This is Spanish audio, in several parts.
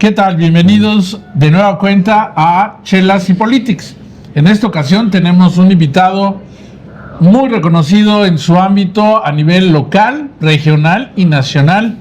¿Qué tal? Bienvenidos de nueva cuenta a Chelas y Politics. En esta ocasión tenemos un invitado muy reconocido en su ámbito a nivel local, regional y nacional.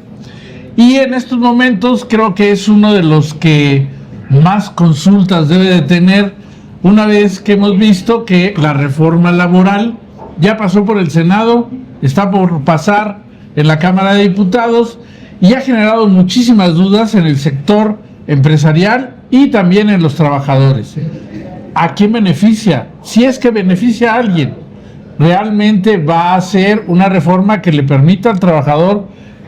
Y en estos momentos creo que es uno de los que más consultas debe de tener, una vez que hemos visto que la reforma laboral ya pasó por el Senado, está por pasar en la Cámara de Diputados y ha generado muchísimas dudas en el sector empresarial y también en los trabajadores. ¿A quién beneficia? Si es que beneficia a alguien, ¿realmente va a ser una reforma que le permita al trabajador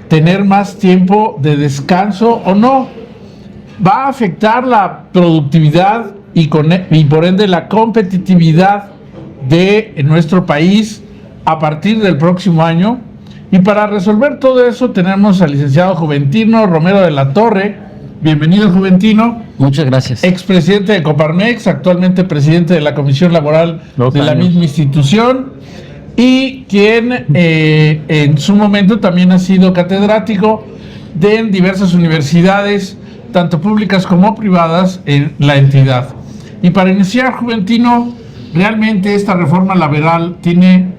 tener más tiempo de descanso o no? ¿Va a afectar la productividad y por ende la competitividad de nuestro país a partir del próximo año? Y para resolver todo eso tenemos al licenciado Juventino Romero de la Torre. Bienvenido, Juventino. Muchas gracias. Expresidente de Coparmex, actualmente presidente de la Comisión Laboral de la misma institución, y quien en su momento también ha sido catedrático de diversas universidades, tanto públicas como privadas, en la entidad. Y para iniciar, Juventino, realmente esta reforma laboral tiene...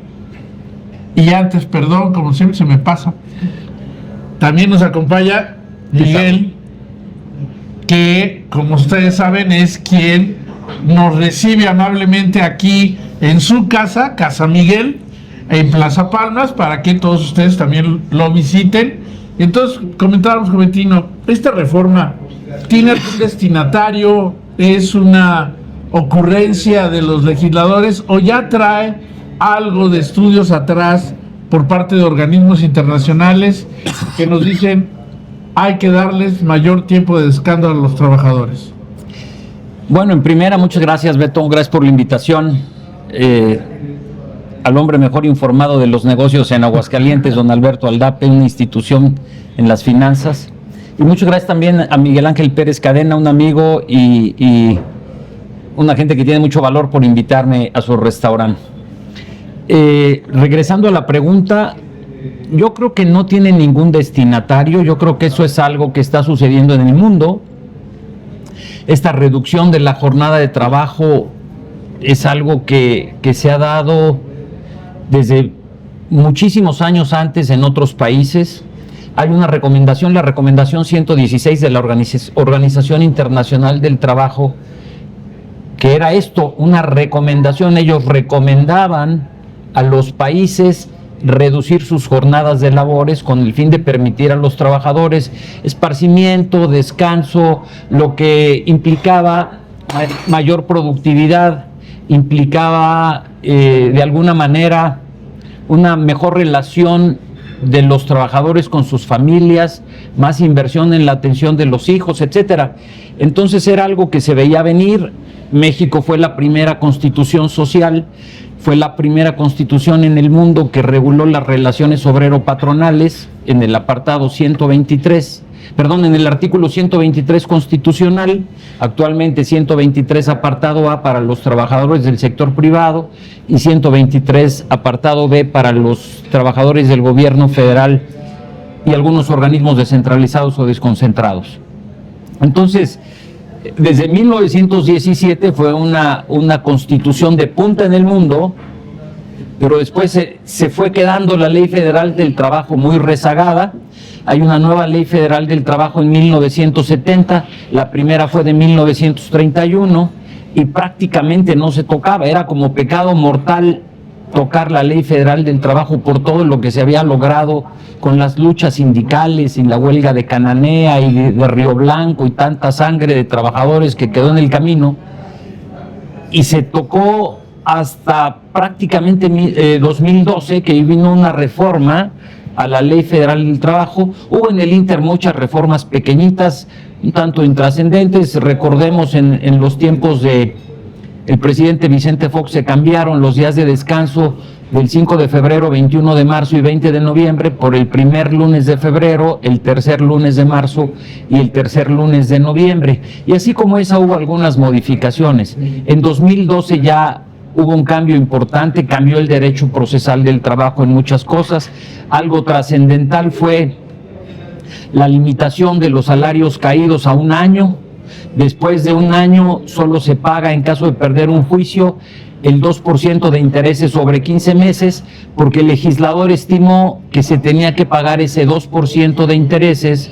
Y antes, perdón, como siempre se me pasa, también nos acompaña Miguel, que como ustedes saben es quien nos recibe amablemente aquí en su casa, Casa Miguel, en Plaza Palmas, para que todos ustedes también lo visiten. Entonces, comentábamos, Juventino, ¿esta reforma tiene algún destinatario? ¿Es una ocurrencia de los legisladores o ya trae algo de estudios atrás por parte de organismos internacionales que nos dicen hay que darles mayor tiempo de descanso a los trabajadores? Bueno, en primera, muchas gracias, Beto, gracias por la invitación. Al hombre mejor informado de los negocios en Aguascalientes, don Alberto Aldape, una institución en las finanzas. Y muchas gracias también a Miguel Ángel Pérez Cadena, un amigo y una gente que tiene mucho valor, por invitarme a su restaurante. Regresando a la pregunta, yo creo que no tiene ningún destinatario. Yo creo que eso es algo que está sucediendo en el mundo. Esta reducción de la jornada de trabajo es algo que se ha dado desde muchísimos años antes en otros países. Hay una recomendación, la recomendación 116 de la Organización Internacional del Trabajo, que era esto, una recomendación. Ellos recomendaban a los países reducir sus jornadas de labores con el fin de permitir a los trabajadores esparcimiento, descanso, lo que implicaba mayor productividad, implicaba de alguna manera una mejor relación de los trabajadores con sus familias, más inversión en la atención de los hijos, etcétera. Entonces era algo que se veía venir. México fue la primera constitución social, fue la primera constitución en el mundo que reguló las relaciones obrero-patronales en el apartado 123, en el artículo 123 constitucional, actualmente 123 apartado A para los trabajadores del sector privado y 123 apartado B para los trabajadores del gobierno federal y algunos organismos descentralizados o desconcentrados. Entonces, desde 1917 fue una constitución de punta en el mundo, pero después se fue quedando la Ley Federal del Trabajo muy rezagada. Hay una nueva Ley Federal del Trabajo en 1970, la primera fue de 1931 y prácticamente no se tocaba, era como pecado mortal tocar la Ley Federal del Trabajo por todo lo que se había logrado con las luchas sindicales y la huelga de Cananea y de Río Blanco y tanta sangre de trabajadores que quedó en el camino, y se tocó hasta prácticamente 2012, que vino una reforma a la Ley Federal del Trabajo. Hubo en el Inter muchas reformas pequeñitas, un tanto intrascendentes. Recordemos en los tiempos de el presidente Vicente Fox se cambiaron los días de descanso del 5 de febrero, 21 de marzo y 20 de noviembre por el primer lunes de febrero, el tercer lunes de marzo y el tercer lunes de noviembre. Y así como esa hubo algunas modificaciones. En 2012 ya hubo un cambio importante, cambió el derecho procesal del trabajo en muchas cosas. Algo trascendental fue la limitación de los salarios caídos a 1 año. Después de 1 año solo se paga, en caso de perder un juicio, el 2% de intereses sobre 15 meses, porque el legislador estimó que se tenía que pagar ese 2% de intereses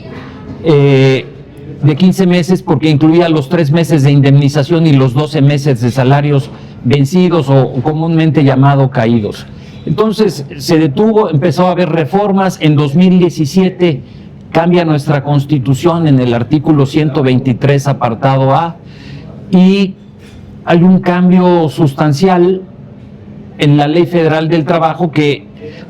de 15 meses, porque incluía los 3 meses de indemnización y los 12 meses de salarios vencidos o comúnmente llamado caídos. Entonces se detuvo, empezó a haber reformas. En 2017 cambia nuestra Constitución en el artículo 123, apartado A, y hay un cambio sustancial en la Ley Federal del Trabajo que,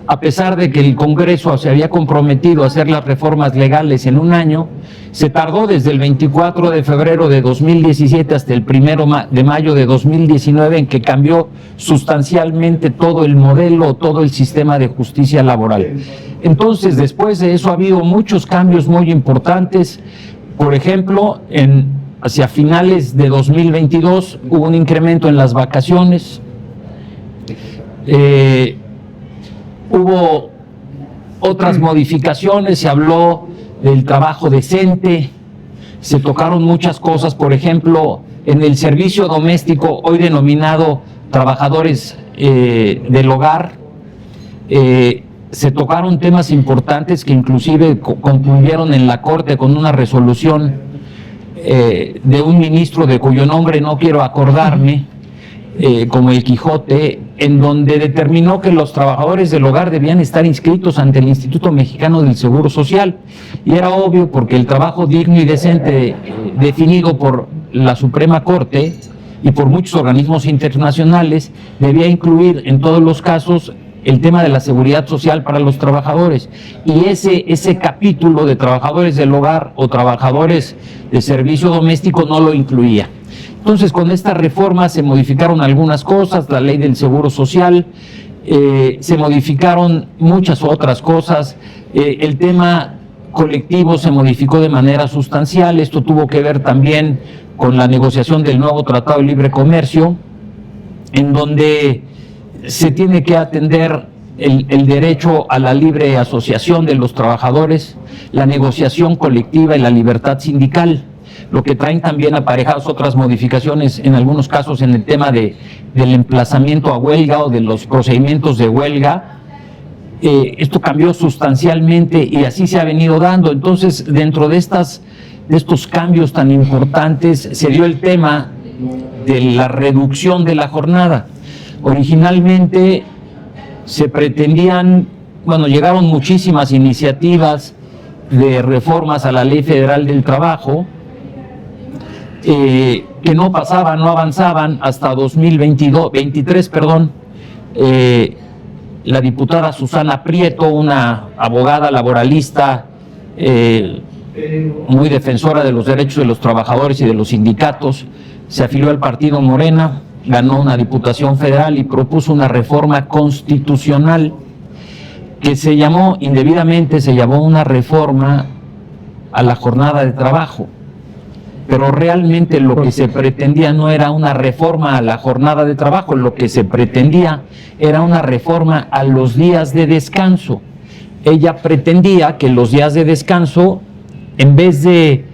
a pesar de que el Congreso se había comprometido a hacer las reformas legales en 1 año, se tardó desde el 24 de febrero de 2017 hasta el 1 de mayo de 2019 en que cambió sustancialmente todo el modelo, todo el sistema de justicia laboral. Entonces, después de eso ha habido muchos cambios muy importantes. Por ejemplo, hacia finales de 2022 hubo un incremento en las vacaciones. Hubo otras modificaciones, se habló del trabajo decente, se tocaron muchas cosas. Por ejemplo, en el servicio doméstico, hoy denominado trabajadores del hogar, se tocaron temas importantes que inclusive concluyeron en la Corte con una resolución de un ministro de cuyo nombre no quiero acordarme, como el Quijote, en donde determinó que los trabajadores del hogar debían estar inscritos ante el Instituto Mexicano del Seguro Social. Y era obvio, porque el trabajo digno y decente, definido por la Suprema Corte y por muchos organismos internacionales, debía incluir en todos los casos el tema de la seguridad social para los trabajadores. Y ese capítulo de trabajadores del hogar o trabajadores de servicio doméstico no lo incluía. Entonces, con esta reforma se modificaron algunas cosas, la ley del Seguro Social, se modificaron muchas otras cosas, el tema colectivo se modificó de manera sustancial. Esto tuvo que ver también con la negociación del nuevo Tratado de Libre Comercio, en donde se tiene que atender el derecho a la libre asociación de los trabajadores, la negociación colectiva y la libertad sindical, lo que traen también aparejadas otras modificaciones, en algunos casos en el tema del emplazamiento a huelga o de los procedimientos de huelga. Esto cambió sustancialmente y así se ha venido dando. Entonces, dentro de estos cambios tan importantes, se dio el tema de la reducción de la jornada. Originalmente se pretendían, llegaron muchísimas iniciativas de reformas a la Ley Federal del Trabajo, que no pasaban, no avanzaban hasta 2023, la diputada Susana Prieto, una abogada laboralista muy defensora de los derechos de los trabajadores y de los sindicatos, se afilió al partido Morena, ganó una diputación federal y propuso una reforma constitucional que indebidamente se llamó una reforma a la jornada de trabajo. Pero realmente lo que se pretendía no era una reforma a la jornada de trabajo, lo que se pretendía era una reforma a los días de descanso. Ella pretendía que los días de descanso, en vez de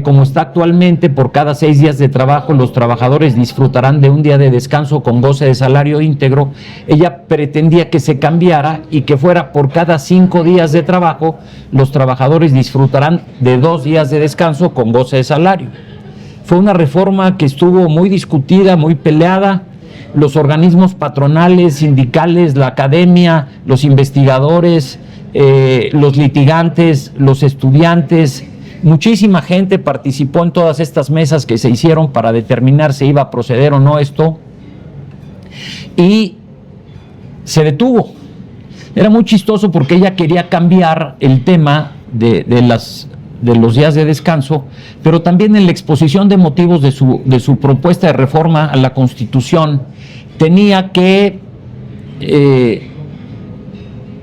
como está actualmente, por cada 6 días de trabajo los trabajadores disfrutarán de un día de descanso con goce de salario íntegro, ella pretendía que se cambiara y que fuera por cada 5 días de trabajo los trabajadores disfrutarán de 2 días de descanso con goce de salario. Fue una reforma que estuvo muy discutida, muy peleada. Los organismos patronales, sindicales, la academia, los investigadores, los litigantes, los estudiantes, muchísima gente participó en todas estas mesas que se hicieron para determinar si iba a proceder o no esto, y se detuvo. Era muy chistoso porque ella quería cambiar el tema de los días de descanso, pero también en la exposición de motivos de su propuesta de reforma a la Constitución tenía que, de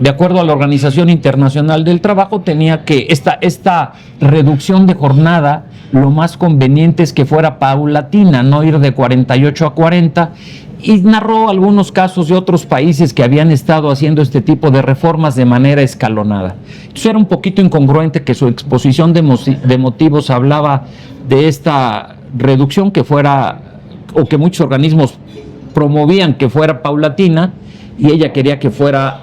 acuerdo a la Organización Internacional del Trabajo, tenía que esta reducción de jornada, lo más conveniente es que fuera paulatina, no ir de 48 a 40, y narró algunos casos de otros países que habían estado haciendo este tipo de reformas de manera escalonada. Entonces era un poquito incongruente que su exposición de motivos hablaba de esta reducción que fuera, o que muchos organismos promovían que fuera paulatina, y ella quería que fuera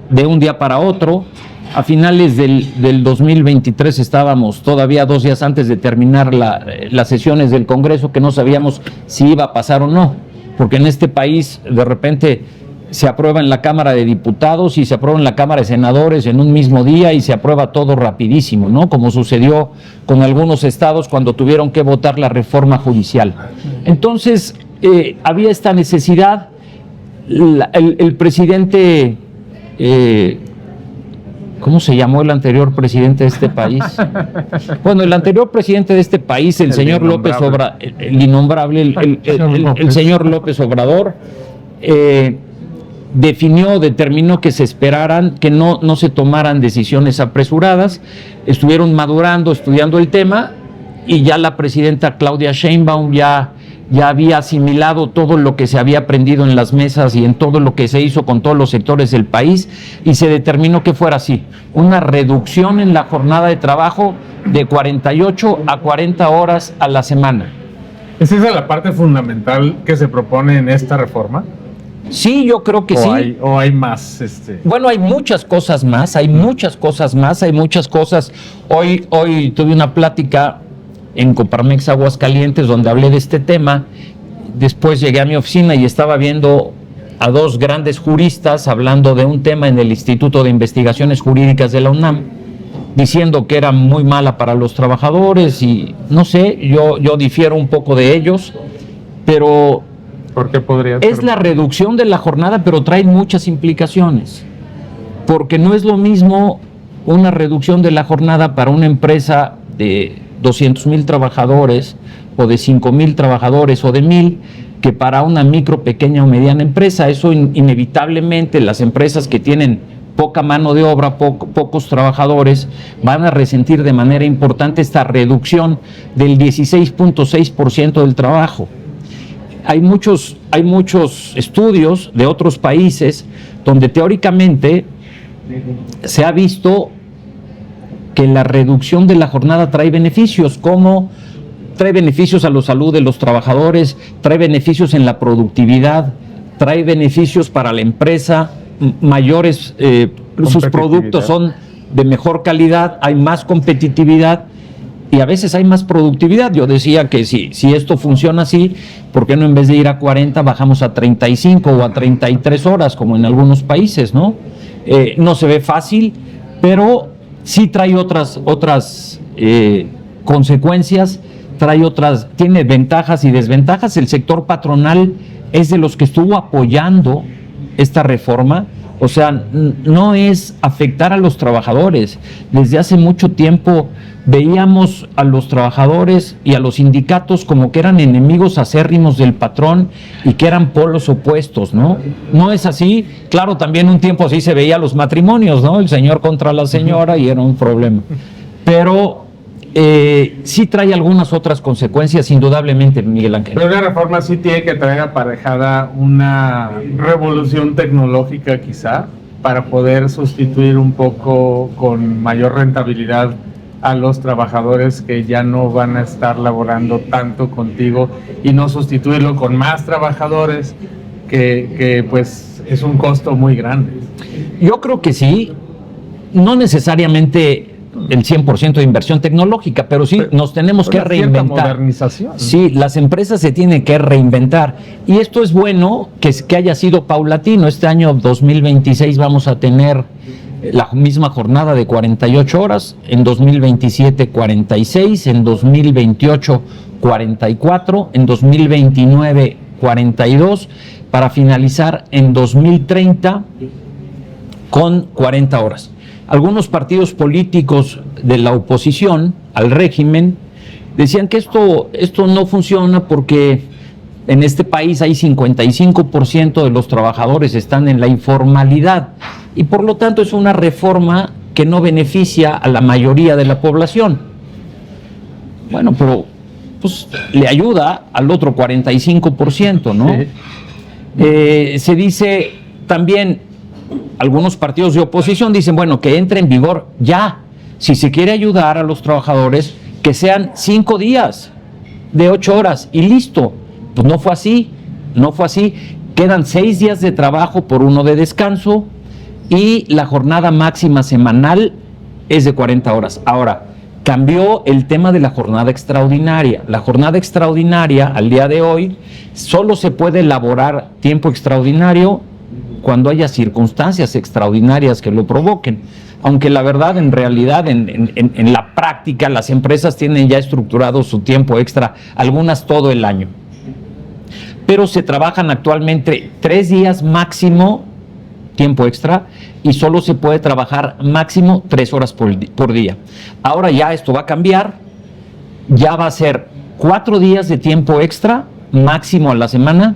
de un día para otro. A finales del 2023 estábamos todavía 2 días antes de terminar las sesiones del Congreso, que no sabíamos si iba a pasar o no, porque en este país de repente se aprueba en la Cámara de Diputados y se aprueba en la Cámara de Senadores en un mismo día y se aprueba todo rapidísimo, ¿no? Como sucedió con algunos estados cuando tuvieron que votar la reforma judicial. Entonces, había esta necesidad. El presidente... ¿cómo se llamó el anterior presidente de este país? Bueno, el anterior presidente de este país, el señor López Obrador, el innombrable, el señor López Obrador, determinó que se esperaran, que no se tomaran decisiones apresuradas, estuvieron madurando, estudiando el tema, y ya la presidenta Claudia Sheinbaum ya había asimilado todo lo que se había aprendido en las mesas y en todo lo que se hizo con todos los sectores del país, y se determinó que fuera así, una reducción en la jornada de trabajo de 48 a 40 horas a la semana. ¿Es esa la parte fundamental que se propone en esta reforma? Sí, yo creo que sí. ¿O hay más? Bueno, hay muchas cosas más, hay muchas cosas. Hoy tuve una plática en Coparmex Aguascalientes donde hablé de este tema. Después llegué a mi oficina y estaba viendo a 2 grandes juristas hablando de un tema en el Instituto de Investigaciones Jurídicas de la UNAM, diciendo que era muy mala para los trabajadores, y no sé, yo difiero un poco de ellos, pero ¿por qué podría es la reducción de la jornada, pero trae muchas implicaciones, porque no es lo mismo una reducción de la jornada para una empresa de 200,000 trabajadores o de 5,000 trabajadores o de 1,000 que para una micro, pequeña o mediana empresa. Eso inevitablemente las empresas que tienen poca mano de obra, pocos trabajadores, van a resentir de manera importante esta reducción del 16.6% del trabajo. Hay muchos estudios de otros países donde teóricamente se ha visto que la reducción de la jornada trae beneficios, como trae beneficios a la salud de los trabajadores, trae beneficios en la productividad, trae beneficios para la empresa, mayores, sus productos son de mejor calidad, hay más competitividad y a veces hay más productividad. Yo decía que si esto funciona así, ¿por qué no en vez de ir a 40 bajamos a 35 o a 33 horas como en algunos países, ¿no? No se ve fácil, pero sí trae otras consecuencias, tiene ventajas y desventajas. El sector patronal es de los que estuvo apoyando esta reforma. O sea, no es afectar a los trabajadores. Desde hace mucho tiempo veíamos a los trabajadores y a los sindicatos como que eran enemigos acérrimos del patrón y que eran polos opuestos, ¿no? No es así. Claro, también un tiempo así se veía los matrimonios, ¿no? El señor contra la señora, y era un problema. Pero sí trae algunas otras consecuencias, indudablemente, Miguel Ángel. Pero la reforma sí tiene que traer aparejada una revolución tecnológica, quizá, para poder sustituir un poco con mayor rentabilidad a los trabajadores que ya no van a estar laborando tanto contigo, y no sustituirlo con más trabajadores que pues es un costo muy grande. Yo creo que sí, no necesariamente el 100% de inversión tecnológica, pero sí nos tenemos que reinventar. Modernización. Sí, las empresas se tienen que reinventar, y esto es bueno que haya sido paulatino. Este año 2026 vamos a tener la misma jornada de 48 horas, en 2027 46, en 2028 44, en 2029 42, para finalizar en 2030 con 40 horas. Algunos partidos políticos de la oposición al régimen decían que esto no funciona porque en este país hay 55% de los trabajadores están en la informalidad, y por lo tanto es una reforma que no beneficia a la mayoría de la población. Bueno, pero pues le ayuda al otro 45%, ¿no? Sí. Se dice también, algunos partidos de oposición dicen, bueno, que entre en vigor ya. Si se quiere ayudar a los trabajadores, que sean 5 días de 8 horas y listo. Pues no fue así, no fue así. Quedan 6 días de trabajo por 1 de descanso y la jornada máxima semanal es de 40 horas. Ahora, cambió el tema de la jornada extraordinaria. La jornada extraordinaria, al día de hoy, solo se puede elaborar tiempo extraordinario cuando haya circunstancias extraordinarias que lo provoquen. Aunque la verdad, en realidad, en la práctica, las empresas tienen ya estructurado su tiempo extra, algunas todo el año. Pero se trabajan actualmente 3 días máximo tiempo extra y solo se puede trabajar máximo 3 horas por día. Ahora ya esto va a cambiar, ya va a ser 4 días de tiempo extra máximo a la semana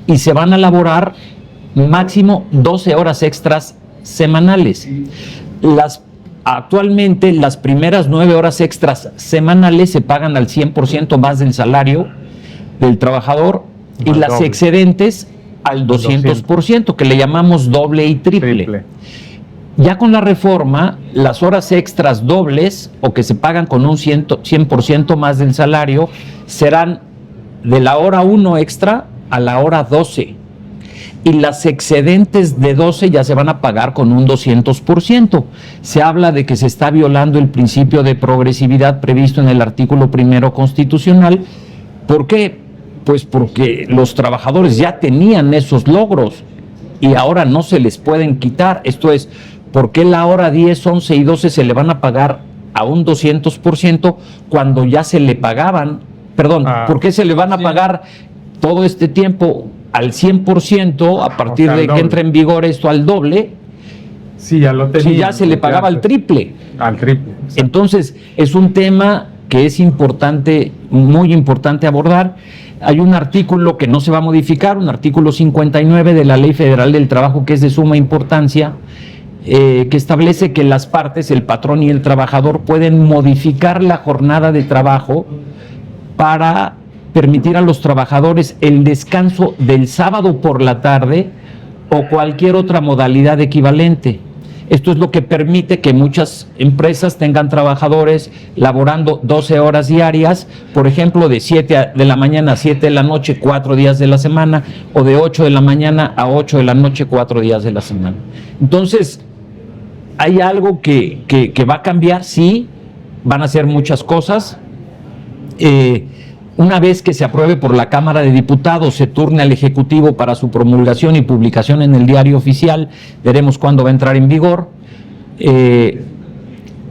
y se van a elaborar máximo 12 horas extras semanales. Actualmente las primeras 9 horas extras semanales se pagan al 100% más del salario del trabajador y las excedentes al 200%, que le llamamos doble y triple. Ya con la reforma, las horas extras dobles o que se pagan con un 100% más del salario serán de la hora 1 extra a la hora 12. Y las excedentes de 12 ya se van a pagar con un 200%. Se habla de que se está violando el principio de progresividad previsto en el artículo 1 constitucional. ¿Por qué? Pues porque los trabajadores ya tenían esos logros y ahora no se les pueden quitar. Esto es, ¿por qué la hora 10, 11 y 12 se le van a pagar a un 200% cuando ya se le pagaban? Perdón, ¿por qué se le van a pagar todo este tiempo al 100% a partir de que entre en vigor esto al doble? Sí, ya lo tenía. Si ya se le pagaba al triple. Al triple. Exacto. Entonces, es un tema que es importante, muy importante abordar. Hay un artículo que no se va a modificar, un artículo 59 de la Ley Federal del Trabajo, que es de suma importancia, que establece que las partes, el patrón y el trabajador, pueden modificar la jornada de trabajo para permitir a los trabajadores el descanso del sábado por la tarde o cualquier otra modalidad equivalente. Esto es lo que permite que muchas empresas tengan trabajadores laborando 12 horas diarias, por ejemplo, de 7 de la mañana a 7 de la noche, 4 días de la semana, o de 8 de la mañana a 8 de la noche, 4 días de la semana. Entonces, hay algo que va a cambiar, sí, van a hacer muchas cosas. Una vez que se apruebe por la Cámara de Diputados, se turne al Ejecutivo para su promulgación y publicación en el Diario Oficial. Veremos cuándo va a entrar en vigor. ¿Pero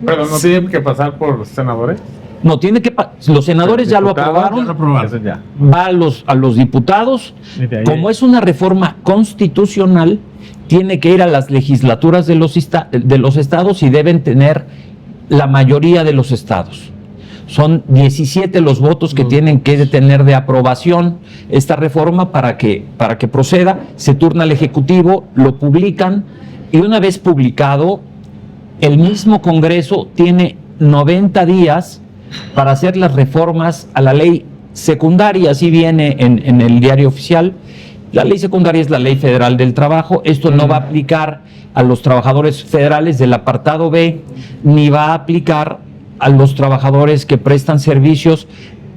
no tiene que pasar por senadores? No, tiene que los senadores ya lo aprobaron. Va a los diputados. Como es una reforma constitucional, tiene que ir a las legislaturas de los estados y deben tener la mayoría de los estados. Son 17 los votos que tienen que tener de aprobación esta reforma para que proceda. Se turna al Ejecutivo, lo publican y una vez publicado, el mismo Congreso tiene 90 días para hacer las reformas a la ley secundaria, así viene en el Diario Oficial. La ley secundaria es la Ley Federal del Trabajo. Esto no va a aplicar a los trabajadores federales del apartado B, ni va a aplicar a los trabajadores que prestan servicios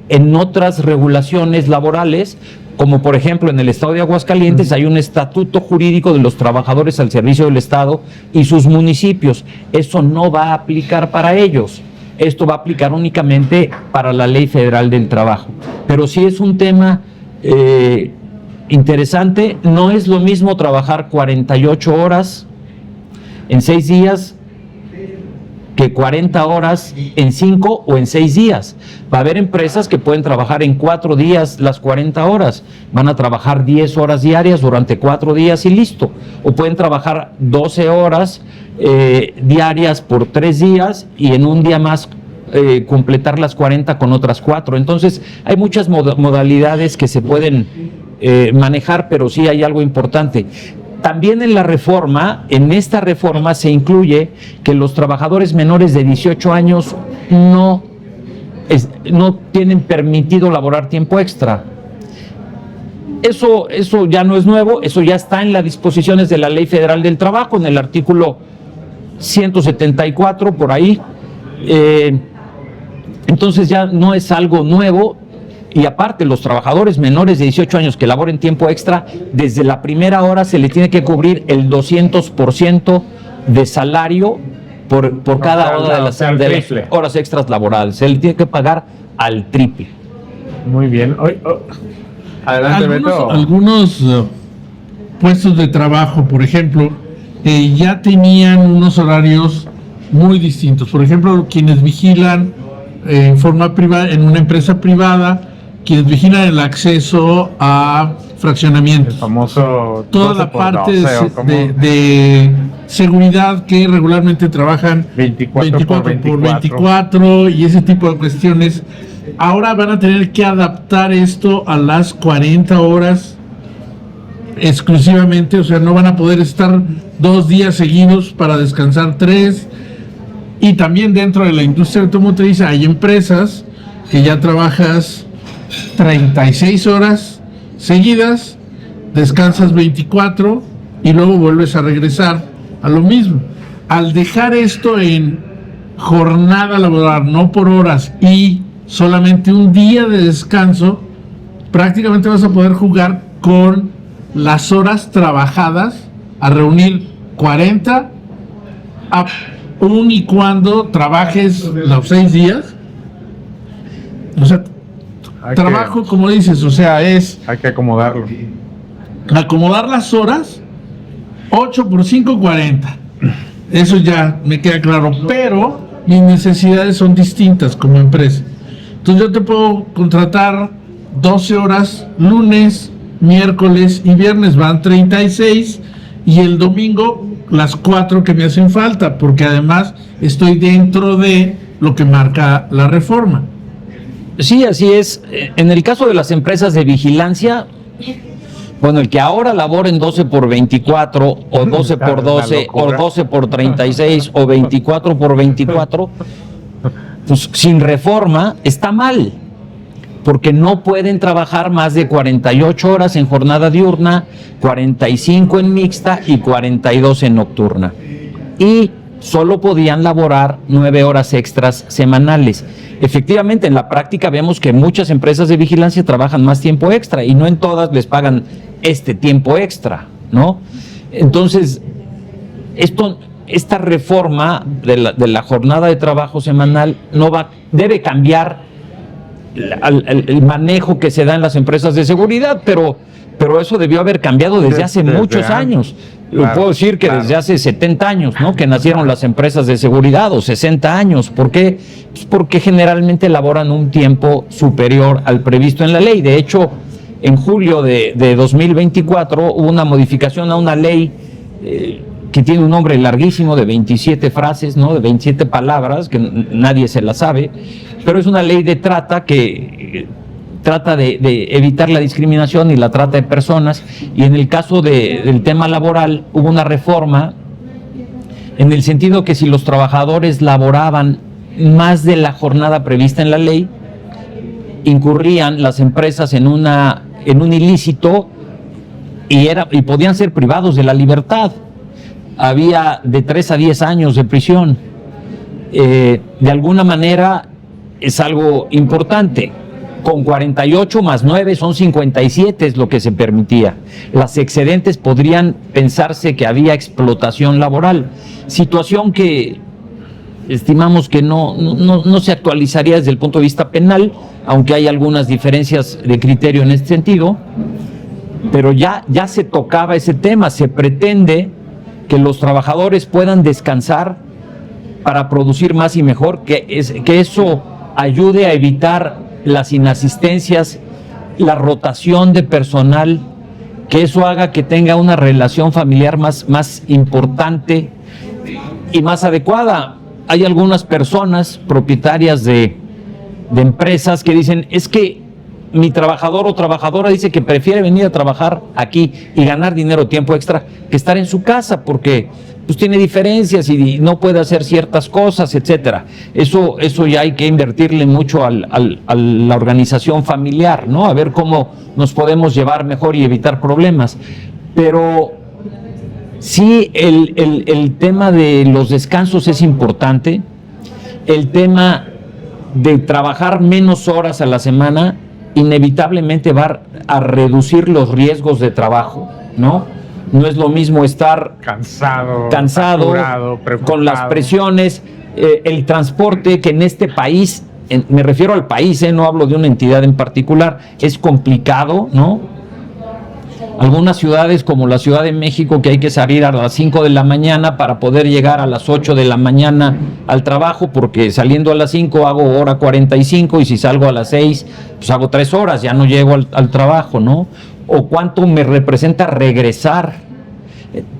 en otras regulaciones laborales, como por ejemplo en el Estado de Aguascalientes hay un estatuto jurídico de los trabajadores al servicio del Estado y sus municipios. Eso no va a aplicar para ellos. Esto va a aplicar únicamente para la Ley Federal del Trabajo. Pero sí es un tema interesante. No es lo mismo trabajar 48 horas en 6 días que 40 horas en 5 o en 6 días. Va a haber empresas que pueden trabajar en 4 días las 40 horas. Van a trabajar 10 horas diarias durante 4 días y listo. O pueden trabajar 12 horas diarias por 3 días y en un día más completar las 40 con otras 4. Entonces, hay muchas modalidades que se pueden manejar, pero sí hay algo importante. También en esta reforma se incluye que los trabajadores menores de 18 años no, no tienen permitido laborar tiempo extra. Eso ya no es nuevo, eso ya está en las disposiciones de la Ley Federal del Trabajo, en el artículo 174, por ahí. Entonces ya no es algo nuevo. Y aparte, los trabajadores menores de 18 años que laboren tiempo extra, desde la primera hora se les tiene que cubrir el 200% de salario por cada hora de las horas extras laborales. Se le tiene que pagar al triple. Muy bien. Adelante, Beto. Algunos puestos de trabajo, por ejemplo, ya tenían unos horarios muy distintos. Por ejemplo, quienes vigilan en forma privada, en una empresa privada, quienes vigilan el acceso a fraccionamientos. El famoso toda la parte de seguridad que regularmente trabajan 24 por 24 y ese tipo de cuestiones. Ahora van a tener que adaptar esto a las 40 horas exclusivamente, o sea, no van a poder estar 2 días seguidos para descansar 3. Y también dentro de la industria automotriz hay empresas que ya trabajas 36 horas seguidas, descansas 24 y luego vuelves a regresar a lo mismo. Al dejar esto en jornada laboral, no por horas, y solamente un día de descanso, prácticamente vas a poder jugar con las horas trabajadas, a reunir 40 aun y cuando trabajes los 6 días. O sea, trabajo, como dices, o sea, hay que acomodarlo. Acomodar las horas, 8 por 5, 40. Eso ya me queda claro, pero mis necesidades son distintas como empresa. Entonces yo te puedo contratar 12 horas lunes, miércoles y viernes, van 36, y el domingo las 4 que me hacen falta, porque además estoy dentro de lo que marca la reforma. Sí, así es. En el caso de las empresas de vigilancia, bueno, el que ahora laboren 12 por 24 o 12 por 12 o 12 por 36 o 24 por 24, pues sin reforma está mal, porque no pueden trabajar más de 48 horas en jornada diurna, 45 en mixta y 42 en nocturna. Y solo podían laborar 9 horas extras semanales. Efectivamente, en la práctica vemos que muchas empresas de vigilancia trabajan más tiempo extra y no en todas les pagan este tiempo extra, ¿no? Entonces, esta reforma de la jornada de trabajo semanal debe cambiar el manejo que se da en las empresas de seguridad, pero eso debió haber cambiado desde hace muchos años. Claro, puedo decir que desde hace 70 años, ¿no? Que nacieron las empresas de seguridad, o 60 años. ¿Por qué? Pues porque generalmente elaboran un tiempo superior al previsto en la ley. De hecho, en julio de 2024 hubo una modificación a una ley que tiene un nombre larguísimo de 27 frases, ¿no? De 27 palabras, que nadie se la sabe, pero es una ley de trata que trata de evitar la discriminación y la trata de personas, y en el caso del tema laboral hubo una reforma en el sentido que si los trabajadores laboraban más de la jornada prevista en la ley, incurrían las empresas en un ilícito y podían ser privados de la libertad. Había de 3 a 10 años de prisión. De alguna manera es algo importante. Con 48 más 9 son 57 es lo que se permitía. Las excedentes podrían pensarse que había explotación laboral, situación que estimamos que no se actualizaría desde el punto de vista penal, aunque hay algunas diferencias de criterio en este sentido, pero ya se tocaba ese tema. Se pretende que los trabajadores puedan descansar para producir más y mejor, que eso ayude a evitar las inasistencias, la rotación de personal, que eso haga que tenga una relación familiar más importante y más adecuada. Hay algunas personas propietarias de empresas que dicen, es que mi trabajador o trabajadora dice que prefiere venir a trabajar aquí y ganar dinero, tiempo extra, que estar en su casa, porque pues tiene diferencias y no puede hacer ciertas cosas, etcétera. Eso ya hay que invertirle mucho a la organización familiar, ¿no? A ver cómo nos podemos llevar mejor y evitar problemas. Pero sí, el tema de los descansos es importante. El tema de trabajar menos horas a la semana inevitablemente va a reducir los riesgos de trabajo, ¿no? No es lo mismo estar cansado, saturado, con las presiones, el transporte, que en este país, me refiero al país, no hablo de una entidad en particular, es complicado, ¿no? Algunas ciudades como la Ciudad de México, que hay que salir a las 5 de la mañana para poder llegar a las 8 de la mañana al trabajo, porque saliendo a las 5 hago hora 45 y si salgo a las 6, pues hago 3 horas, ya no llego al trabajo, ¿no? O cuánto me representa regresar.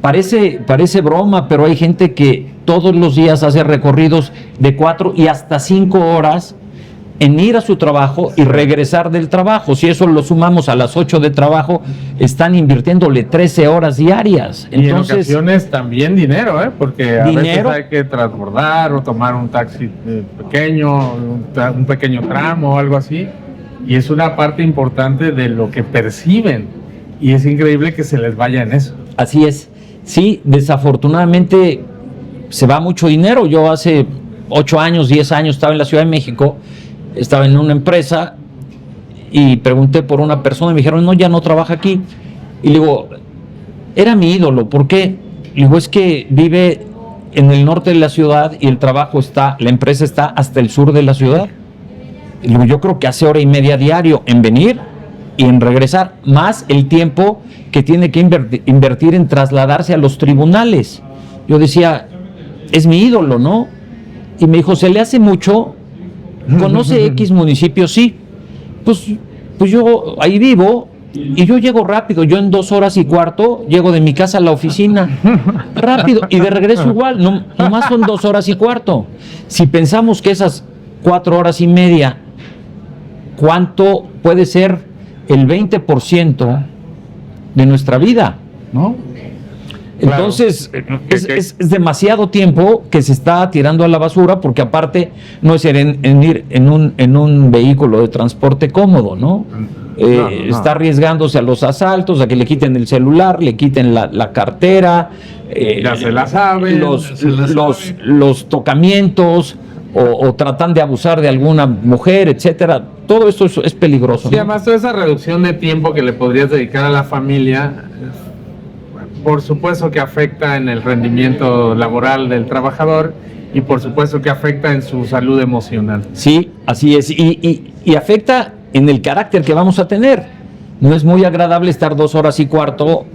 Parece broma, pero hay gente que todos los días hace recorridos de 4 y hasta 5 horas en ir a su trabajo y regresar del trabajo. Si eso lo sumamos a las 8 de trabajo, están invirtiéndole 13 horas diarias. Entonces, y en ocasiones también dinero, porque a veces hay que transbordar o tomar un taxi pequeño, un pequeño tramo o algo así. Y es una parte importante de lo que perciben. Y es increíble que se les vaya en eso. Así es. Sí, desafortunadamente se va mucho dinero. Yo hace 8 años, 10 años estaba en la Ciudad de México, estaba en una empresa y pregunté por una persona y me dijeron, no, ya no trabaja aquí. Y le digo, era mi ídolo, ¿por qué? Le digo, es que vive en el norte de la ciudad y el trabajo la empresa está hasta el sur de la ciudad. Y digo, yo creo que hace 1 hora y media diario en venir y en regresar, más el tiempo que tiene que invertir en trasladarse a los tribunales. Yo decía, es mi ídolo, ¿no? Y me dijo, ¿se le hace mucho? ¿Conoce X municipio? Sí. Pues yo ahí vivo y yo llego rápido. Yo en 2 horas y cuarto llego de mi casa a la oficina. Rápido. Y de regreso igual. Nomás son 2 horas y cuarto. Si pensamos que esas 4 horas y media, ¿cuánto puede ser el 20% de nuestra vida? ¿No? Entonces, claro, es demasiado tiempo que se está tirando a la basura, porque aparte no es ir en un vehículo de transporte cómodo, ¿no? Está arriesgándose a los asaltos, a que le quiten el celular, le quiten la cartera, ya se la saben, los tocamientos, o tratan de abusar de alguna mujer, etcétera. Todo esto es peligroso. Sí, ¿no? Además, toda esa reducción de tiempo que le podrías dedicar a la familia, por supuesto que afecta en el rendimiento laboral del trabajador y por supuesto que afecta en su salud emocional. Sí, así es. Y afecta en el carácter que vamos a tener. No es muy agradable estar 2 horas y cuarto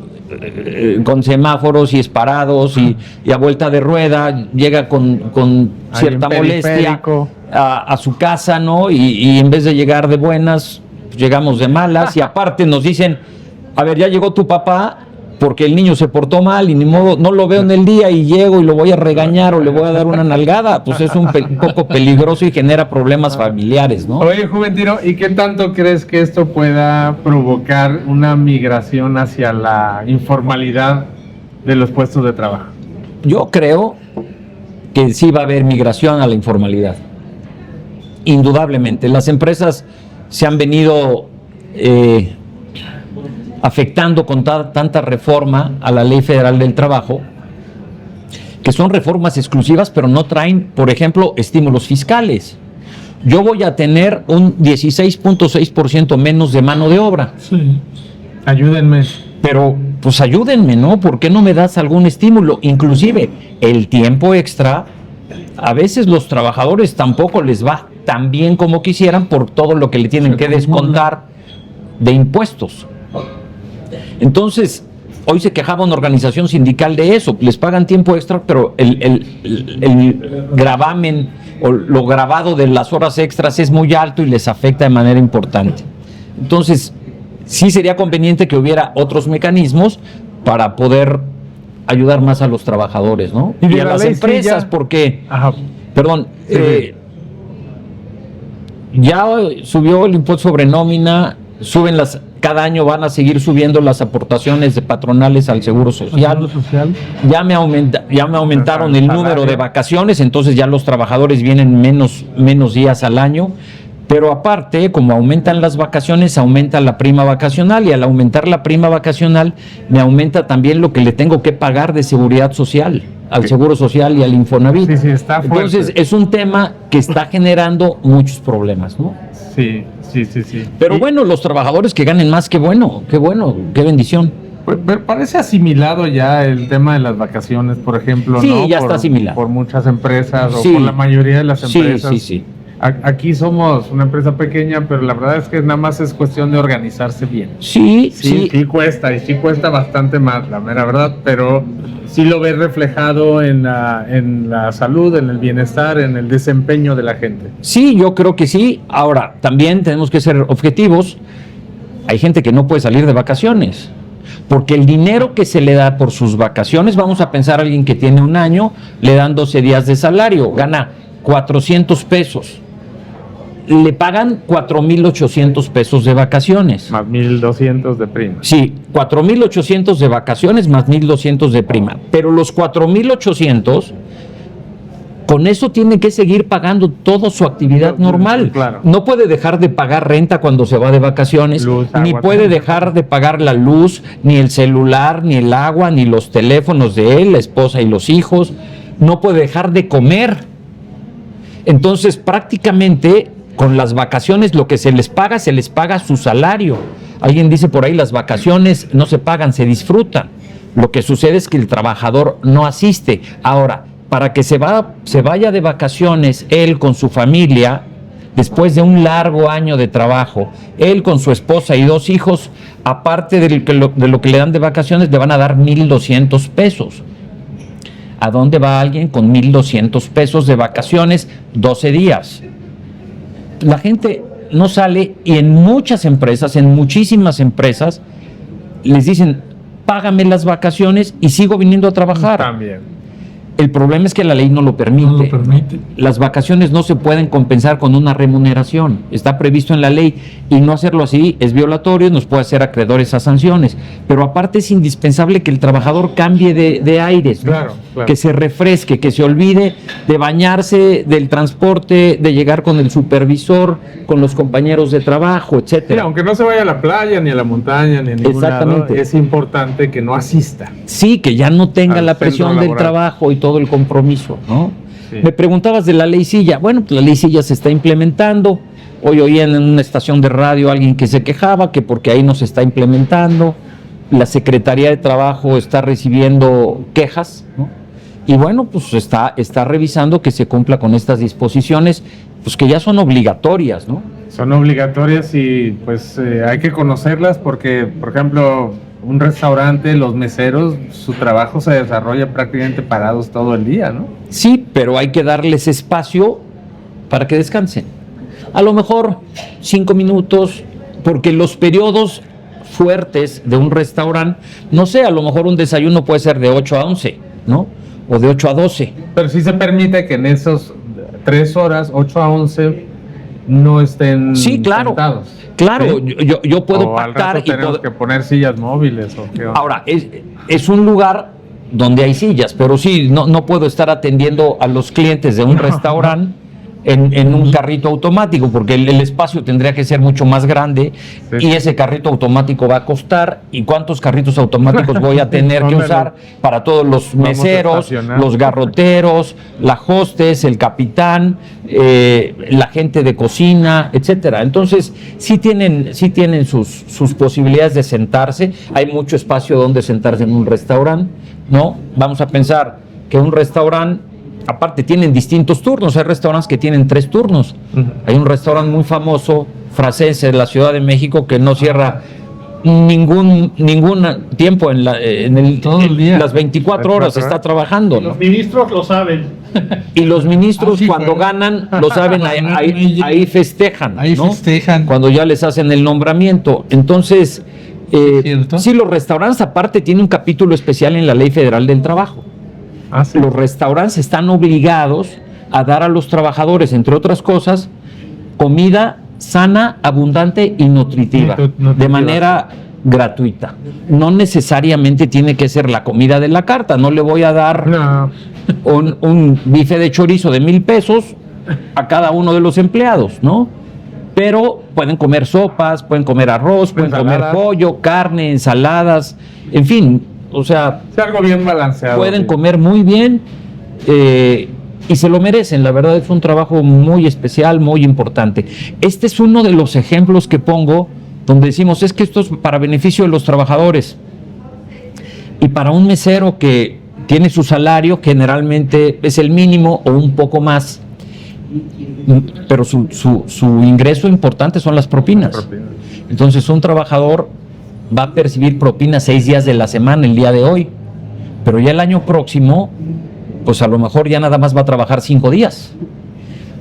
con semáforos y esparados y a vuelta de rueda, llega con cierta molestia a su casa, ¿no? Y en vez de llegar de buenas, pues llegamos de malas. Y aparte nos dicen, a ver, ya llegó tu papá, porque el niño se portó mal y ni modo, no lo veo en el día y llego y lo voy a regañar o le voy a dar una nalgada. Pues es un poco peligroso y genera problemas familiares, ¿no? Oye, Juventino, ¿y qué tanto crees que esto pueda provocar una migración hacia la informalidad de los puestos de trabajo? Yo creo que sí va a haber migración a la informalidad. Indudablemente. Las empresas se han venido afectando con tanta reforma a la Ley Federal del Trabajo, que son reformas exclusivas, pero no traen, por ejemplo, estímulos fiscales. Yo voy a tener un 16.6% menos de mano de obra. Sí. Ayúdenme. Pero, pues ayúdenme, ¿no? ¿Por qué no me das algún estímulo? Inclusive, el tiempo extra, a veces los trabajadores tampoco les va tan bien como quisieran por todo lo que le tienen que descontar de impuestos. Entonces, hoy se quejaba una organización sindical de eso, les pagan tiempo extra, pero el gravamen o lo grabado de las horas extras es muy alto y les afecta de manera importante. Entonces, sí sería conveniente que hubiera otros mecanismos para poder ayudar más a los trabajadores, ¿no? Y a las empresas, porque, perdón, Ya subió el impuesto sobre nómina, cada año van a seguir subiendo las aportaciones de patronales al Seguro Social. Ya me aumentaron el número de vacaciones, entonces ya los trabajadores vienen menos días al año. Pero aparte, como aumentan las vacaciones, aumenta la prima vacacional, y al aumentar la prima vacacional, me aumenta también lo que le tengo que pagar de seguridad social, al Seguro Social y al Infonavit. Sí, está fuerte. Entonces, es un tema que está generando muchos problemas, ¿no? Sí. Pero bueno, los trabajadores que ganen más, qué bueno, qué bendición. Pues, parece asimilado ya el tema de las vacaciones, por ejemplo, Sí, ¿no? ya está asimilado. Por muchas empresas, Sí. o por la mayoría de las empresas. Sí. Aquí somos una empresa pequeña, pero la verdad es que nada más es cuestión de organizarse bien. Sí. Sí cuesta bastante más, la mera verdad, pero sí lo ves reflejado en la salud, en el bienestar, en el desempeño de la gente. Sí, yo creo que sí. Ahora, también tenemos que ser objetivos. Hay gente que no puede salir de vacaciones, porque el dinero que se le da por sus vacaciones, vamos a pensar a alguien que tiene un año, le dan 12 días de salario, gana 400 pesos. Le pagan 4,800 pesos de vacaciones. Más 1,200 de prima. Sí, 4,800 de vacaciones más 1,200 de prima. Pero los 4,800, con eso tiene que seguir pagando toda su actividad normal. Claro. No puede dejar de pagar renta cuando se va de vacaciones, Luz, ni agua, puede dejar de pagar la luz, ni el celular, ni el agua, ni los teléfonos de él, la esposa y los hijos. No puede dejar de comer. Entonces, prácticamente, con las vacaciones lo que se les paga su salario. Alguien dice por ahí, las vacaciones no se pagan, se disfrutan. Lo que sucede es que el trabajador no asiste. Ahora, para que se vaya de vacaciones él con su familia, después de un largo año de trabajo, él con su esposa y 2 hijos, aparte de lo que le dan de vacaciones, le van a dar 1,200 pesos. ¿A dónde va alguien con 1,200 pesos de vacaciones 12 días? La gente no sale, y en muchísimas empresas, les dicen, págame las vacaciones y sigo viniendo a trabajar. También. El problema es que la ley no lo permite. No lo permite. Las vacaciones no se pueden compensar con una remuneración. Está previsto en la ley, y no hacerlo así es violatorio, nos puede hacer acreedores a sanciones. Pero aparte es indispensable que el trabajador cambie de aires, ¿no? Claro. Que se refresque, que se olvide de bañarse, del transporte, de llegar con el supervisor, con los compañeros de trabajo, Sí, etcétera. aunque no se vaya a la playa, ni a la montaña, ni a ningún Exactamente. lado, es importante que no asista. Sí, que ya no tenga Al la centro presión del laboral. trabajo y todo el compromiso, ¿no? Sí. Me preguntabas de la ley Silla. Bueno, pues la ley Silla se está implementando. Hoy oía en una estación de radio alguien que se quejaba que porque ahí no se está implementando. La Secretaría de Trabajo está recibiendo quejas, ¿no? Y bueno, pues está revisando que se cumpla con estas disposiciones, pues que ya son obligatorias, ¿no? Son obligatorias y pues hay que conocerlas porque, por ejemplo, un restaurante, los meseros, su trabajo se desarrolla prácticamente parados todo el día, ¿no? Sí, pero hay que darles espacio para que descansen. A lo mejor 5 minutos, porque los periodos fuertes de un restaurante, no sé, a lo mejor un desayuno puede ser de 8 a 11, ¿no? O de 8 a 12. Pero sí se permite que en esos 3 horas, 8 a 11, no estén Sí, claro. sentados. Claro, ¿Sí? yo puedo O al pactar rato y tenemos que poner sillas móviles. ¿O qué onda? Ahora, es un lugar donde hay sillas, pero sí, no puedo estar atendiendo a los clientes de un restaurante en un carrito automático, porque el espacio tendría que ser mucho más grande, Sí. y ese carrito automático va a costar. ¿Y cuántos carritos automáticos voy a tener que ¿Dónde usar para todos los vamos a meseros, estacionar? los garroteros, la hostess, el capitán, la gente de cocina, etcétera? Entonces, sí tienen sus posibilidades de sentarse. Hay mucho espacio donde sentarse en un restaurante, ¿no? Vamos a pensar que un restaurante, aparte, tienen distintos turnos. Hay restaurantes que tienen 3 turnos. Ujú. Hay un restaurante muy famoso, francés, en la Ciudad de México, que no cierra ningún tiempo Todo el día. las 24 horas está trabajando, ¿no? Los ministros lo saben. Y los ministros, Sí, cuando claro. ganan, lo saben, ahí festejan, Ahí ¿no? festejan. Cuando ya les hacen el nombramiento. Entonces, ¿Cierto? sí, los restaurantes aparte tienen un capítulo especial en la Ley Federal del Trabajo. Ah, sí. Los restaurantes están obligados a dar a los trabajadores, entre otras cosas, comida sana, abundante y nutritiva, Nutritiva. de manera gratuita. No necesariamente tiene que ser la comida de la carta. No le voy a dar No. un bife de chorizo de 1,000 pesos a cada uno de los empleados, ¿no? Pero pueden comer sopas, pueden comer arroz, pueden comer Ensaladas. pollo, carne, ensaladas, en fin, o sea, Es algo bien balanceado. pueden sí. comer muy bien y se lo merecen. La verdad es un trabajo muy especial, muy importante. Este es uno de los ejemplos que pongo donde decimos, es que esto es para beneficio de los trabajadores. Y para un mesero que tiene su salario, generalmente es el mínimo o un poco más, pero su ingreso importante son las propinas. Entonces un trabajador va a percibir propinas 6 días de la semana, el día de hoy, pero ya el año próximo, pues a lo mejor ya nada más va a trabajar 5 días.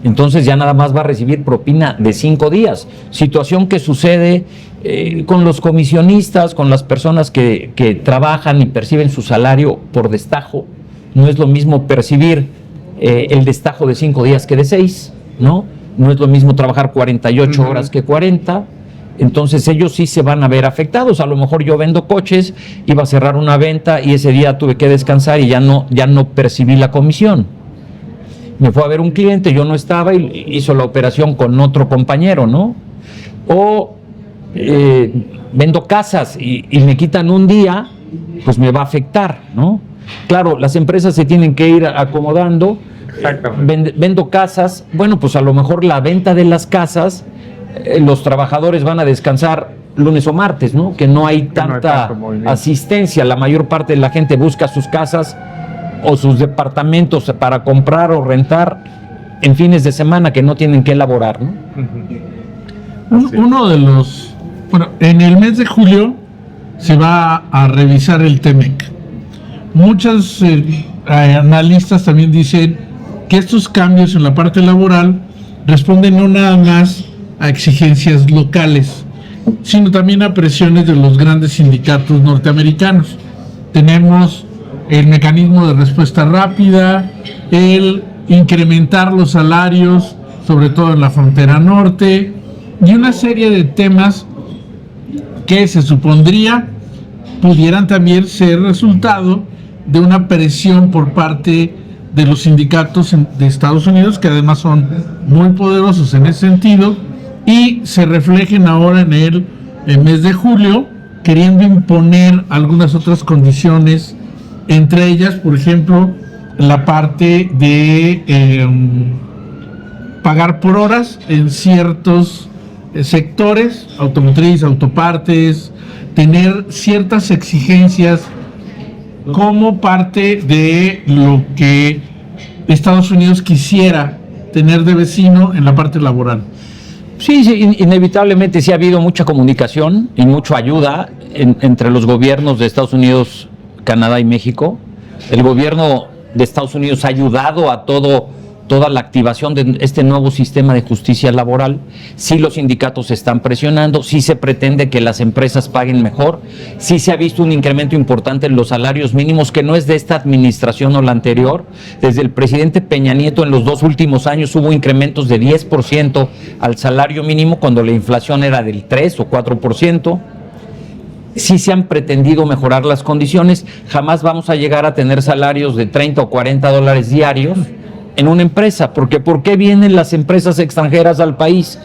Entonces ya nada más va a recibir propina de 5 días. Situación que sucede con los comisionistas, con las personas que trabajan y perciben su salario por destajo. No es lo mismo percibir el destajo de 5 días que de 6, ¿no? No es lo mismo trabajar 48 horas que 40. Entonces ellos sí se van a ver afectados. A lo mejor yo vendo coches, iba a cerrar una venta y ese día tuve que descansar y ya no percibí la comisión. Me fue a ver un cliente, yo no estaba y hizo la operación con otro compañero, ¿no? O vendo casas y me quitan un día, pues me va a afectar, ¿no? Claro, las empresas se tienen que ir acomodando. Exactamente. Vendo casas, bueno, pues a lo mejor la venta de las casas, los trabajadores van a descansar lunes o martes, ¿no? Que no hay no hay tanta tanto movimiento. asistencia. La mayor parte de la gente busca sus casas o sus departamentos para comprar o rentar en fines de semana que no tienen que elaborar, ¿no? Así es. Uno de los... Bueno, en el mes de julio se va a revisar el TEMEC. Muchos analistas también dicen que estos cambios en la parte laboral responden no nada más a exigencias locales, sino también a presiones de los grandes sindicatos norteamericanos. Tenemos el mecanismo de respuesta rápida, el incrementar los salarios, sobre todo en la frontera norte, y una serie de temas que se supondría pudieran también ser resultado de una presión por parte de los sindicatos de Estados Unidos, que además son muy poderosos en ese sentido, y se reflejen ahora en el mes de julio, queriendo imponer algunas otras condiciones, entre ellas, por ejemplo, la parte de pagar por horas en ciertos sectores, automotriz, autopartes, tener ciertas exigencias como parte de lo que Estados Unidos quisiera tener de vecino en la parte laboral. Sí, inevitablemente sí ha habido mucha comunicación y mucha ayuda entre los gobiernos de Estados Unidos, Canadá y México. El gobierno de Estados Unidos ha ayudado a toda la activación de este nuevo sistema de justicia laboral. Sí, los sindicatos están presionando, sí se pretende que las empresas paguen mejor, sí se ha visto un incremento importante en los salarios mínimos, que no es de esta administración o la anterior. Desde el presidente Peña Nieto en los 2 últimos años hubo incrementos de 10% al salario mínimo cuando la inflación era del 3 o 4%. Sí se han pretendido mejorar las condiciones. Jamás vamos a llegar a tener salarios de 30 o 40 dólares diarios en una empresa, porque ¿por qué vienen las empresas extranjeras al país?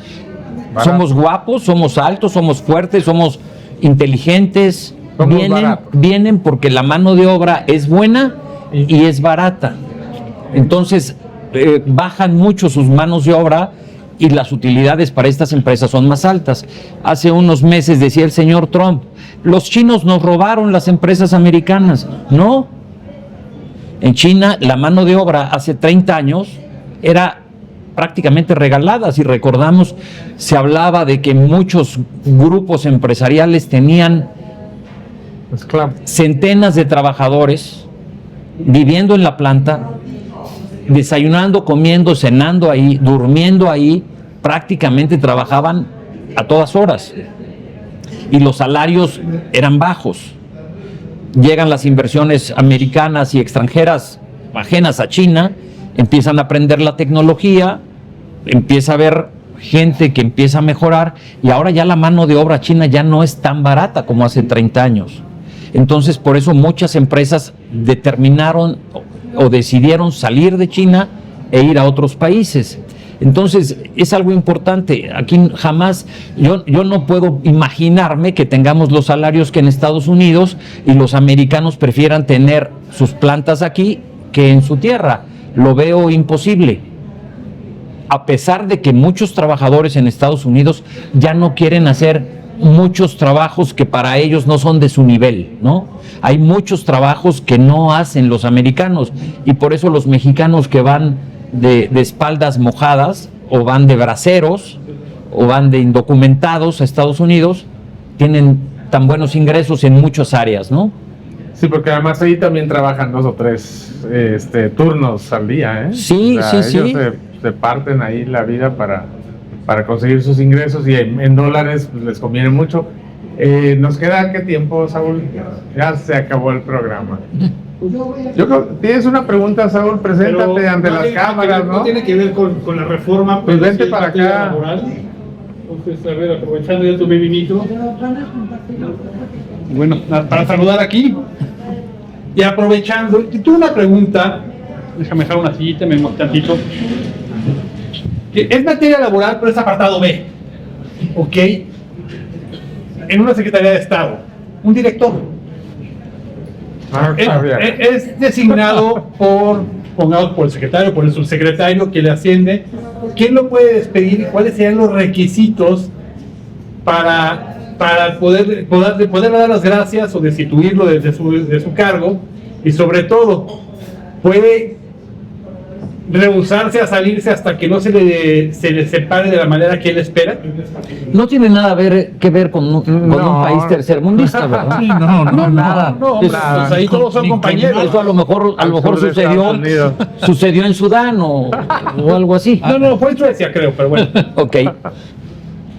Barato. Somos guapos, somos altos, somos fuertes, somos inteligentes. Somos baratos. Vienen porque la mano de obra es buena y es barata. Entonces bajan mucho sus manos de obra y las utilidades para estas empresas son más altas. Hace unos meses decía el señor Trump, los chinos nos robaron las empresas americanas. No. En China, la mano de obra hace 30 años era prácticamente regalada. Si recordamos, se hablaba de que muchos grupos empresariales tenían Esclavo. centenas de trabajadores viviendo en la planta, desayunando, comiendo, cenando ahí, durmiendo ahí, prácticamente trabajaban a todas horas. Y los salarios eran bajos. Llegan las inversiones americanas y extranjeras ajenas a China, empiezan a aprender la tecnología, empieza a haber gente que empieza a mejorar y ahora ya la mano de obra china ya no es tan barata como hace 30 años. Entonces, por eso muchas empresas determinaron o decidieron salir de China e ir a otros países. Entonces, es algo importante. Aquí jamás, yo no puedo imaginarme que tengamos los salarios que en Estados Unidos y los americanos prefieran tener sus plantas aquí que en su tierra. Lo veo imposible. A pesar de que muchos trabajadores en Estados Unidos ya no quieren hacer muchos trabajos que para ellos no son de su nivel, ¿no? Hay muchos trabajos que no hacen los americanos y por eso los mexicanos que van de espaldas mojadas o van de braceros o van de indocumentados a Estados Unidos tienen tan buenos ingresos en muchas áreas, ¿no? Sí, porque además ahí también trabajan 2 o 3 turnos al día, ¿eh? Sí, o sea, sí, ellos sí. Se parten ahí la vida para conseguir sus ingresos y en dólares pues, les conviene mucho. ¿Nos queda qué tiempo, Saúl? Ya se acabó el programa. Yo creo, tienes una pregunta, Saúl, preséntate Pero ante las cámaras, ¿no? No tiene que ver con la reforma. Pues pero vente sí para materia acá. laboral. Entonces, a ver, aprovechando ya tu bebinito. Bueno, para saludar aquí. Y aprovechando, tuve una pregunta. Déjame dejar una sillita, me muevo tantito. Que es materia laboral, pero es apartado B. ¿Ok? En una Secretaría de Estado. Un director. Es designado pongamos por el secretario, por el subsecretario que le asciende. ¿Quién lo puede despedir y cuáles serían los requisitos para poder dar las gracias o destituirlo de su cargo? Y sobre todo, ¿puede rehusarse a salirse hasta que no se le separe de la manera que él espera? No tiene nada que ver con un país tercermundista, ¿verdad? Sí, no, nada. Pues ahí todos son compañeros. Eso a lo mejor sucedió en Sudán o algo así. No, fue en Suecia, creo, pero bueno. Ok.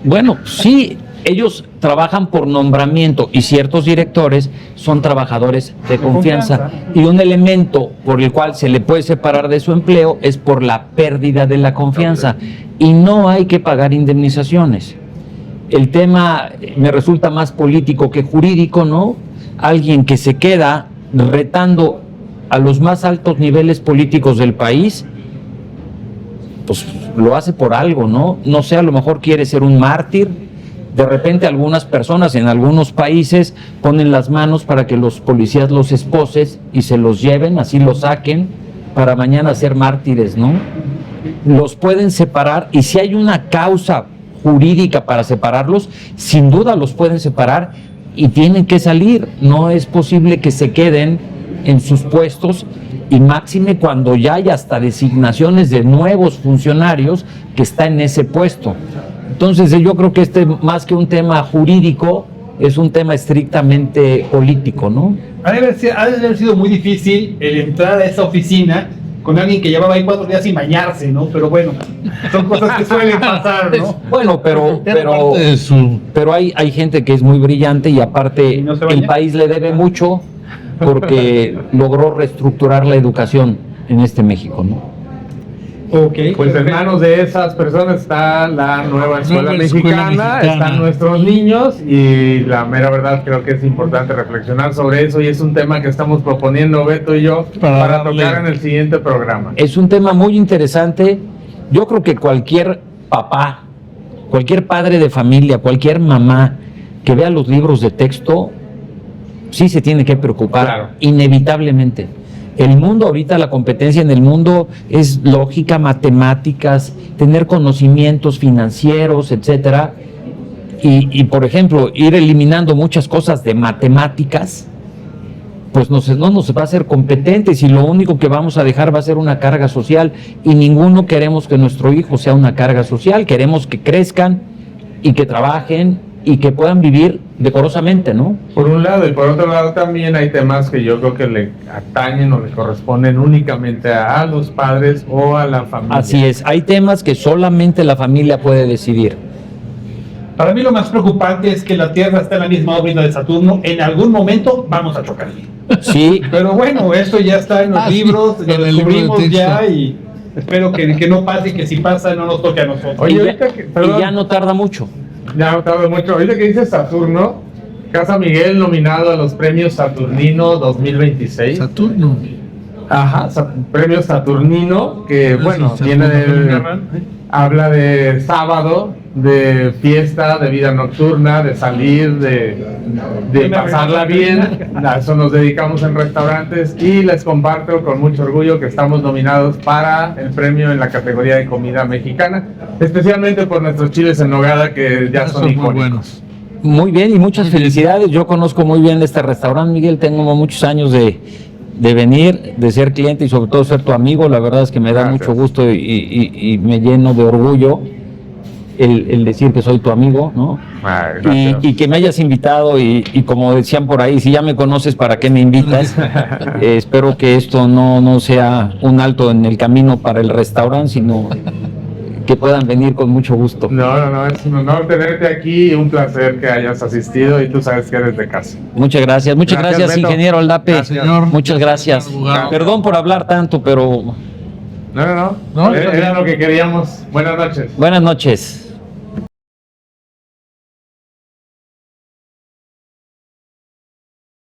Bueno, sí, ellos trabajan por nombramiento y ciertos directores son trabajadores de confianza. Y un elemento por el cual se le puede separar de su empleo es por la pérdida de la confianza. Y no hay que pagar indemnizaciones. El tema me resulta más político que jurídico, ¿no? Alguien que se queda retando a los más altos niveles políticos del país, pues lo hace por algo, ¿no? No sé, a lo mejor quiere ser un mártir. De repente algunas personas en algunos países ponen las manos para que los policías los esposes y se los lleven, así los saquen, para mañana ser mártires, ¿no? Los pueden separar y si hay una causa jurídica para separarlos, sin duda los pueden separar y tienen que salir. No es posible que se queden en sus puestos y máxime cuando ya hay hasta designaciones de nuevos funcionarios que están en ese puesto. Entonces yo creo que más que un tema jurídico, es un tema estrictamente político, ¿no? Ha de haber sido muy difícil el entrar a esa oficina con alguien que llevaba ahí 4 días sin bañarse, ¿no? Pero bueno, son cosas que suelen pasar, ¿no? Bueno, pero hay gente que es muy brillante y aparte ¿Y no se baña? el país le debe mucho porque logró reestructurar la educación en México, ¿no? Ok. Pues en manos de esas personas está la nueva escuela mexicana, están nuestros niños y la mera verdad creo que es importante reflexionar sobre eso y es un tema que estamos proponiendo Beto y yo para tocar en el siguiente programa. Es un tema muy interesante. Yo creo que cualquier papá, cualquier padre de familia, cualquier mamá que vea los libros de texto, sí se tiene que preocupar, Claro. Inevitablemente. El mundo ahorita, la competencia en el mundo es lógica, matemáticas, tener conocimientos financieros, etcétera. Y por ejemplo, ir eliminando muchas cosas de matemáticas, pues no nos va a hacer competentes y lo único que vamos a dejar va a ser una carga social y ninguno queremos que nuestro hijo sea una carga social, queremos que crezcan y que trabajen y que puedan vivir decorosamente, ¿no? Por un lado, y por otro lado también hay temas que yo creo que le atañen o le corresponden únicamente a los padres o a la familia. Así es, hay temas que solamente la familia puede decidir. Para mí lo más preocupante es que la Tierra está en la misma órbita de Saturno. En algún momento vamos a chocar. Sí, Pero bueno, esto ya está en los libros, sí, lo en el libro de descubrimos texto. ya y Espero que no pase y que si pasa no nos toque a nosotros. Oye, Y ya- ahorita que, y perdón, ya no tarda mucho. ya no tardo mucho. Ahorita que dices Saturno, Casa Miguel nominado a los premios Saturnino 2026. Saturno. Ajá, premio Saturnino, que bueno, sí, viene Saturno. habla de sábado, de fiesta, de vida nocturna, de salir, de pasarla bien. A eso nos dedicamos en restaurantes y les comparto con mucho orgullo que estamos nominados para el premio en la categoría de comida mexicana, especialmente por nuestros chiles en nogada que ya son Son muy icónicos. buenos. Muy bien y muchas felicidades. Yo conozco muy bien este restaurante, Miguel. Tengo muchos años de venir, de ser cliente y sobre todo ser tu amigo. La verdad es que me da Gracias. mucho gusto y me lleno de orgullo el decir que soy tu amigo, ¿no? Ay, Y, gracias. y que me hayas invitado y como decían por ahí, si ya me conoces, ¿para qué me invitas? Espero que esto no sea un alto en el camino para el restaurante, sino que puedan venir con mucho gusto. No, es un honor tenerte aquí y un placer que hayas asistido y tú sabes que eres de casa. Muchas gracias, Gracias, Beto. ingeniero Aldape. Gracias. Señor. Muchas gracias. Abogado. Perdón por hablar tanto, pero No. No, Era lo que queríamos. Buenas noches. buenas noches.